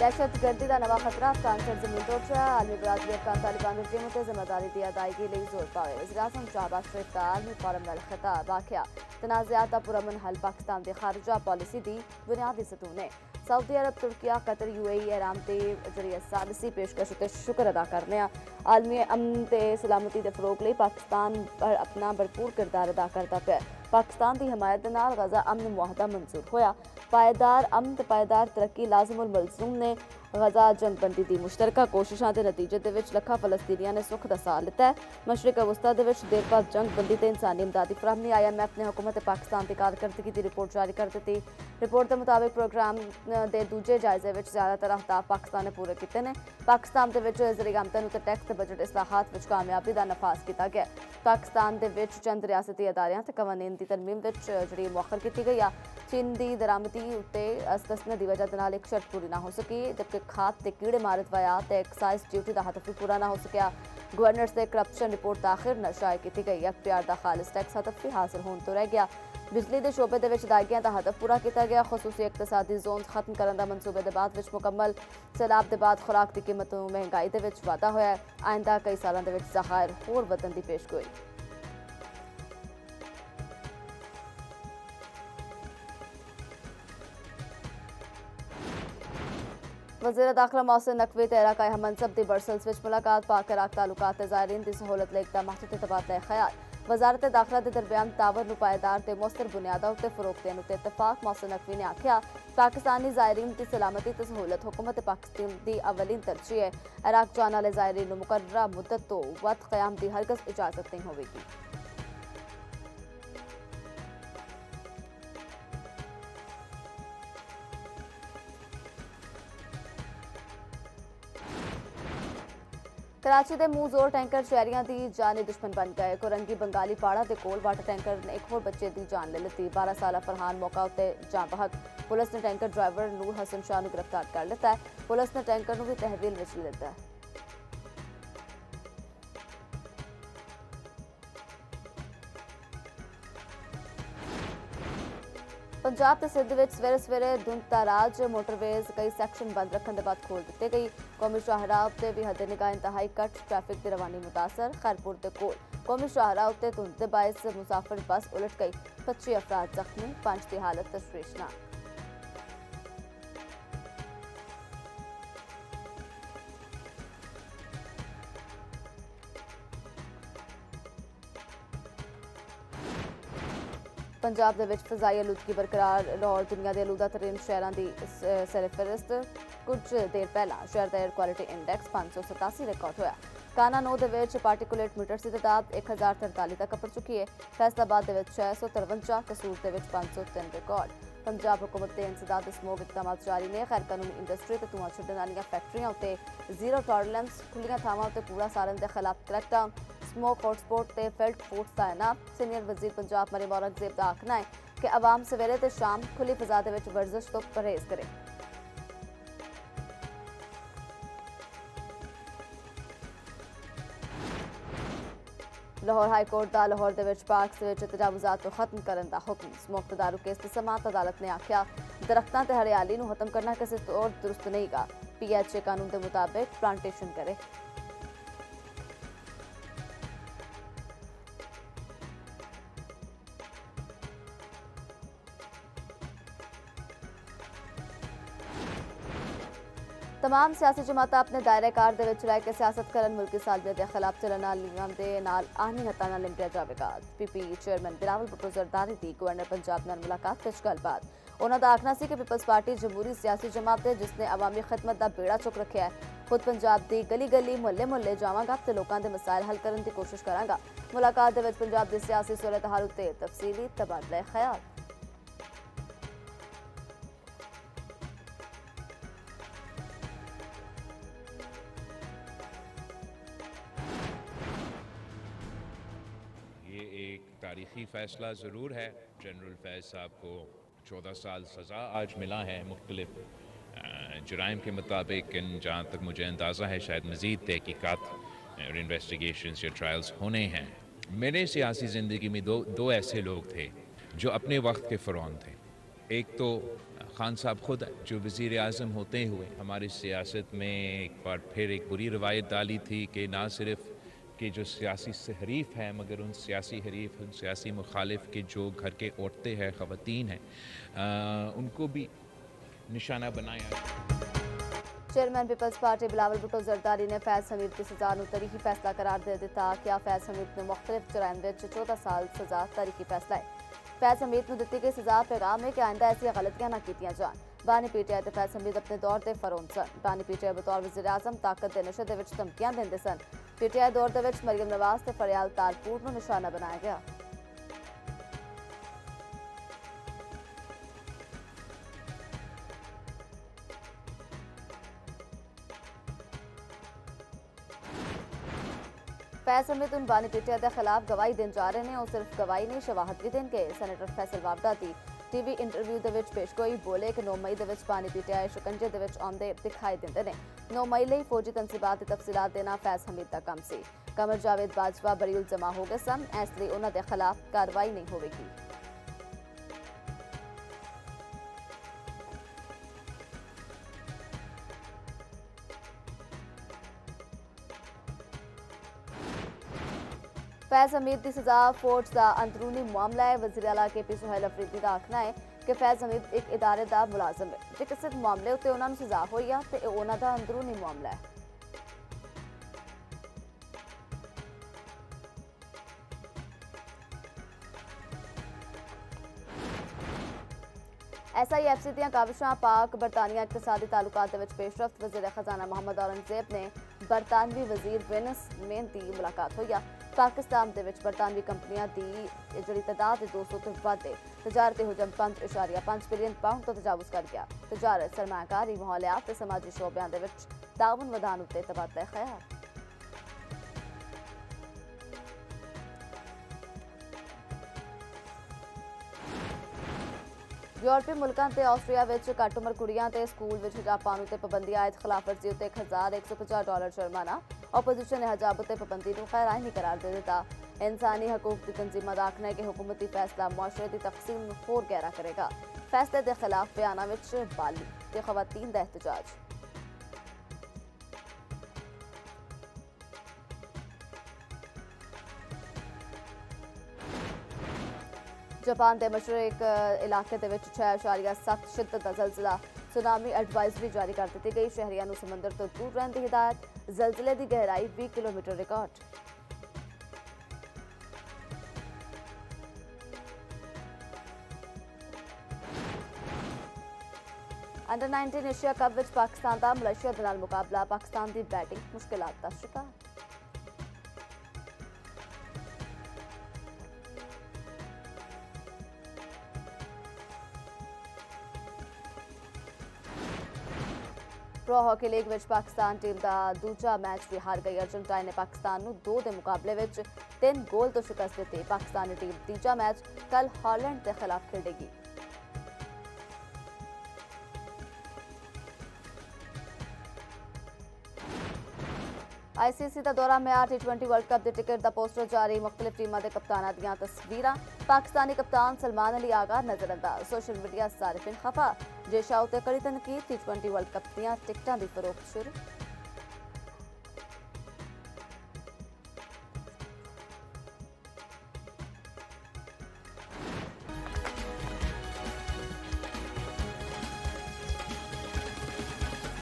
दहशतगर्दी का नवा खतरा अफगान सरजमीन तोड़ रहा है। आलमी बरादरी अफगान तालिबान रजीम उत्ते जिम्मेदारी की अदायगी लिए जोर पावे। वज़ीर-ए-आज़म शहबाज शरीफ का आलमी फोरम नाल खिताब आखिया तनाज़ात दा पुरअमन हल पाकिस्तान की खारजा पॉलिसी की बुनियादी सतून है। सऊदी अरब, तुर्किया, कतर, यूएई, ईरान के जरिए सालिसी पेशकश उत्ते शुक्र अदा करने आलमी अमन ते सलामती के फरोग लिए पाकिस्तान अपना भरपूर किरदार अदा करता पे। पाकिस्तान की हिमायत दे नाल गजा अमन मुआहदा मंजूर होया। पायदार अमन ते पायदार तरक्की लाजिमुल मलजूम ने गजा जंगबंदी की मुश्तरका कोशिशों के नतीजे दे विच लखा फलस्तीनियां ने सुख दा साह लिता है। मशरिक वस्ता दे विच देर बाद जंगबंदी ते इंसानी इमदादी फराहमी IMF ने हुकूमत पाकिस्तान की कारकर्दगी की रिपोर्ट जारी कर दी। रिपोर्ट के मुताबिक प्रोग्राम के दूजे जायजे विच ज्यादातर अहदाफ पाकिस्तान ने पूरे किए हैं। पाकिस्तान के विच ज़रिए आमदन उत्ते टैक्स ते बजट इस्लाहात विच कामयाबी का नफाज किया गया। पाकिस्तान के विच चंद रियासती अदारियां ते कवानीन की तरमीम विच जिहड़ी मौखर की गई आ। चीन की दरामदी उत्ते असतसना की वजह नाल एक शर्त पूरी ना हो सकी, जबकि खाद ते कीड़े मारत वयात ते एक्साइज ड्यूटी का हदफ भी पूरा ना हो सकिया। गवर्नर से करप्शन रिपोर्ट ताखिर न शाये की गई। FPR का खालिस टैक्स हदफ भी हासिल होने तो रह गया। बिजली के शोबे के अदायगियां का हदफ पूरा किया गया। खसूसी इकतसादी जोन खत्म करने का मनसूबे के बाद मुकम्मल। सैलाब के बाद खुराक की कीमतों महंगाई के वाधा होया। आइंदा कई सालों के ज़खायर होर वधन की पेशगोई। वज़ीर दाखिला मोहसिन नकवी तेरा का मनसब की ब्रसल्स विच मुलाकात पाक इराक ताल्लुकात ज़ायरीन की सहूलत ले इक़दामात ते तबादला ख्याल। वजारत दाखिला के दरमियान तावन नूं पायदार ते मौसर बुनियादां उत्ते फरोग देने उत्ते इत्तफाक। मोहसिन नकवी ने आखिया पाकिस्तानी ज़ायरीन की सलामती ते सहूलत हुकूमत पाकिस्तान की अवलीन तरजीह है। इराक जाने वाले ज़ायरीन नूं मुकर्ररा मुद्दत तो वक्त क़याम की हरगज़ इजाज़त नहीं होगी। कराची के मूँह जोर टैंकर शहरियों की जानी दुश्मन बन गए। कोरंगी बंगाली पाड़ा के कोल वाटर टैंकर ने एक होर बच्चे की जान ले ली। 12 साल फरहान मौका उत्ते जां बहक। पुलिस ने टैंकर ड्राइवर नूर हसन शाह नूं गिरफ्तार कर लिया है। पुलिस ने टैंकर नूं भी तहवील विच लिता है। पंजाब ते सिंध विच सवेरे सवेरे धुंध ताराज। मोटरवेज कई सैक्शन बंद रखने के बाद खोल दी गई। कौमी शाहराह उत्ते भी हद निगाह इंतहाई कट। ट्रैफिक की रवानी मुतासर। खैरपुर के कोल कौमी शाहराह उत्ते धुंध के बायस मुसाफिर बस उलट गई। 25 अफराद जख्मी, 5 की हालत तशवीशनाक। पंजाब दे विच फजाई आलूदगी बरकरार। लाहौर दुनिया के आलूदा तरीन शहरों की सरफहरिस्त। कुछ देर पहला शहर का एयर क्वालिटी इंडेक्स 587 रिकॉर्ड होया। काना 9 के पार्टिकुलेट मीटर की तादाद 1043 तक अपड़ चुकी है। फैसलाबाद 653, कसूर के 503 रिकॉर्ड। पंजाब हुकूमत के इंसदाद स्मोक इकदाम जारी ने। गैर कानूनी इंडस्ट्री ते धुआं छड्डण वाली फैक्ट्रियां उत्ते जीरो टॉलरेंस। खुलियां थावां उत्ते कूड़ा साड़न के खिलाफ क्रैकडाउन। स्मोक हॉटस्पॉट ते फील्ड फोर्स का ऐनात। सीनियर वजीर पंजाब मरीम औरंगजेब का आखना है कि आवाम सवेरे ते शाम खुली फिजा दे विच वर्जिश तो परहेज करे। लाहौर हाईकोर्ट का लाहौर दे विच पार्क्स विच तजावुजात को खत्म करने का हुक्म। स्मोक तदारू केस की समात अदालत ने आख्या दरख्तां ते हरियाली नूं खत्म करना किसी तौर दुरुस्त नहीं गा। PHA कानून के मुताबिक प्लांटेशन करे। तमाम सियासी जमात अपने दायरे कार दे विच रह के सियासत करन। मुल्की सालमियत के खिलाफ चलने वाले नियम के नाल आहनी हत्था नाल निपटिया जावेगा। PP चेयरमैन बिलावल भुट्टो जरदारी की गवर्नर पंजाब नाल मुलाकात विच गलबात। उन्होंने आखना सी कि पीपल्स पार्टी जमहूरी सियासी जमात है जिसने अवामी खिदमत का बेड़ा चुक रखा है। खुद पंजाब की गली गली मुहल्ले मुहल्ले जावांगा ते लोकां दे मसाइल हल करने की कोशिश करांगा। मुलाकात दे विच पंजाब की सियासी सूरत हाल उत्ते तफसीली तबादला ख्याल। ये एक तारीखी फ़ैसला ज़रूर है। जनरल फैज़ साहब को 14 साल सज़ा आज मिला है मुख्तलिफ जराइम के मुताबिक। जहाँ तक मुझे अंदाज़ा है शायद मज़ीद तहकीकात और इन्वेस्टिगेशंस या ट्रायल्स होने हैं। मेरे सियासी ज़िंदगी में दो ऐसे लोग थे जो अपने वक्त के फ़िरौन थे। एक तो खान साहब ख़ुद जो वज़ीर आज़म होते हुए हमारी सियासत में एक बार फिर एक बुरी रवायत डाली थी कि ना सिर्फ़ कि जो सियासी से हरीफ हैं मगर उन सियासी हरीफ उन सियासी मुखालिफ के जो घर के औरतें हैं ख़वातीन हैं उनको भी निशाना बनाया। Chairman peoples party Bilawal Bhutto Zardari ने फैज़ हमीद की सज़ा ਨੂੰ ਤਾਰੀਖੀ फैसला करार दे दिता। क्या फैज़ हमीद ने मुख्तलिफ जुराइम विच 14 साल सज़ा तारीखी फैसला है। फैज़ हमीद ਨੂੰ ਦਿੱਤੀ गई सज़ा पैगाम है कि आइंदा ऐसी गलतियां ना कीतियां जान। बानी पीटीआई ते फैज़ हमीद अपने दौर के फरोन सन। बानी पीटीआई बतौर वज़ीर आज़म ताकत के नशे दे विच धमकियां देंदे सन। पीटीआई दौर दे विच मरियम नवाज ते फरियाल तारपुर ਨੂੰ निशाना बनाया गया। फैज़ हमीद उन बानी पीटीआई के खिलाफ गवाही देन जा रहे हैं और सिर्फ गवाही नहीं शवाहत भी देंगे। सैनेटर फैसल वावड़ा की टीवी इंटरव्यू दे विच पेशगोई बोले कि 9 मई दे विच बानी पीटीआई शिकंजे दे विच आउंदे दिखाई देंदे ने। 9 मई लई फौजी तनसीबात की तफसीलात देना फैज़ हमीद का काम सी। कमर जावेद बाजवा बरीउल जमा हो गए सन, इसलिए उन्हां दे खिलाफ कार्रवाई नहीं होगी। फैज़ हमीद की सज़ा फौज का अंदरूनी मामला है। वज़ीर आला KP सुहेल अफरीदी का आखना है कि फैज़ हमीद एक इदारे का मुलाजम है। जे किसी मामले उत्ते उन्होंने सज़ा हुई है तो यह उन्हों का अंदरूनी मामला है। SIFC ਦੀਆਂ ਕਾਬਿਸ਼ਾਂ पाक बरतानिया इकतसादी ताल्लुकात विच पेशरफ्त। वज़ीर खजाना मोहम्मद औरंगजेब ने बरतानवी वज़ीर वेनिस मेन की मुलाकात हुई। पाकिस्तान दे विच बरतानवी कंपनियां दी जिहड़ी तादाद 200 तो वध है। तजारती हुजम 5.5 बिलियन पाउंड तो तजावुज़ कर गया। तजारत सरमायाकारी माहौलियात ते समाजी शोबियां दे विच ताउन वधाण उत्ते तबादला ख्याल। यूरोपी मुल्कों ते ऑस्ट्रेलिया विच घट उम्र कुड़ियां ते स्कूल विच हिजाब पाउण उत्ते पाबंदी आयत खिलाफवर्जी उत्ते $1150 जुर्माना। ओपोजिशन ने हिजाब उत्ते पाबंदी नूं गैर-आईनी करार दे दिता। इंसानी हकूक की तंजीमां दा आखना है कि हुकूमती फैसला मुआशरे की तकसीम नूं होर गहरा करेगा। फैसले के खिलाफ बयाना विच बाली ते खवातीन दा एहतजाज। जापान के मशरक इलाके के 6.7 शिद्दत का जलजिला। सुनामी एडवाइजरी जारी कर दी गई। शहरियों को समंदर तो दूर रहने की हिदायत। जलजिले की गहराई 20 kilometre record. Under 19 Asia Cup which Pakistan का मलेशिया के नाल मुकाबला। पाकिस्तान की बैटिंग मुश्किलात का शिकार। प्रो हॉकी लीग विच पाकिस्तान टीम का दूजा मैच भी हार गई। अर्जेंटाइन ने पाकिस्तान नूं 2 के मुकाबले विच 3 गोल तो शिकस्त दी। पाकिस्तानी टीम तीजा मैच कल हॉलैंड के खिलाफ खेलेगी। ICC का दौरा म्यार T20 वर्ल्ड कप के टिकट का पोस्टर जारी। मुख्तलिफ टीमों के कप्तानों दी तस्वीरां। पाकिस्तानी कप्तान सलमान अली आगा नजरअंदाज। सोशल मीडिया सारिफिन खफा। जेशा उत्ते कड़ी तनकीद। T20 वर्ल्ड कप दी टिकटां की फरोख्त शुरू।